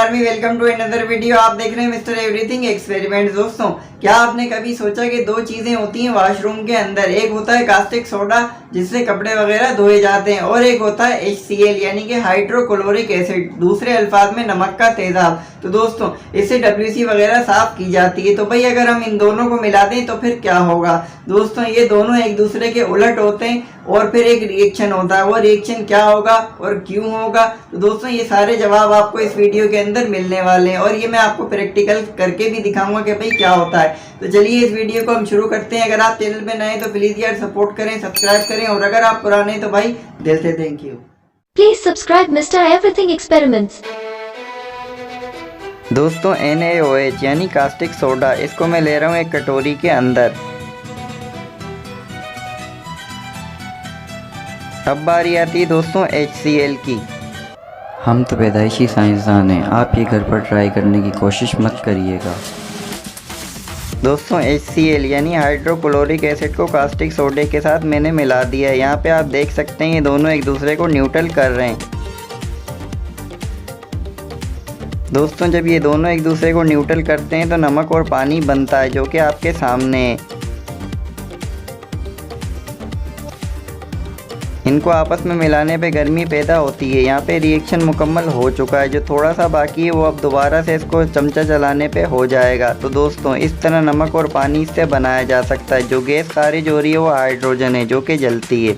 Army, welcome to another video. आप देख रहे हैं मिस्टर एवरीथिंग एक्सपेरिमेंट। दोस्तों, क्या आपने कभी सोचा कि दो चीजें होती हैं वॉशरूम के अंदर? एक होता है कास्टिक सोडा जिससे कपड़े वगैरह धोए जाते हैं, और एक होता है HCl यानी कि हाइड्रोक्लोरिक एसिड, दूसरे अल्फाज में नमक का तेजाब। तो दोस्तों, इससे WC वगैरह साफ की जाती है। तो भाई अगर हम इन दोनों को मिला दें तो फिर क्या होगा? दोस्तों, ये दोनों एक दूसरे के उलट होते हैं और फिर एक रिएक्शन होता है। वो रिएक्शन क्या होगा और क्यों होगा? तो दोस्तों, ये सारे जवाब आपको इस वीडियो के अंदर मिलने वाले हैं, और ये मैं आपको प्रैक्टिकल करके भी दिखाऊंगा कि भाई क्या होता है। तो चलिए इस वीडियो को हम शुरू करते हैं। अगर आप चैनल पे नए हैं तो प्लीज यार सपोर्ट करें, सब्सक्राइब करें, और अगर आप पुराने तो भाई दिल से thank you. Please subscribe Mr. Everything Experiments. दोस्तों, NaOH यानी कास्टिक सोडा, इसको मैं ले रहा हूँ एक कटोरी के अंदर। अब बारी आती है दोस्तों HCl की। हम तो पैदाइशी साइंसदान हैं, आप ये घर पर ट्राई करने की कोशिश मत करिएगा। दोस्तों, HCl यानी हाइड्रोक्लोरिक एसिड को कास्टिक सोडे के साथ मैंने मिला दिया है। यहाँ पे आप देख सकते हैं ये दोनों एक दूसरे को न्यूट्रल कर रहे हैं। दोस्तों, जब ये दोनों एक दूसरे को न्यूट्रल करते हैं तो नमक और पानी बनता है, जो कि आपके सामने है। इनको आपस में मिलाने पे गर्मी पैदा होती है। यहाँ पे रिएक्शन मुकम्मल हो चुका है। जो थोड़ा सा बाकी है वो अब दोबारा से इसको चमचा चलाने पे हो जाएगा। तो दोस्तों, इस तरह नमक और पानी से बनाया जा सकता है। जो गैस खारिज हो रही है वो हाइड्रोजन है जो कि जलती है।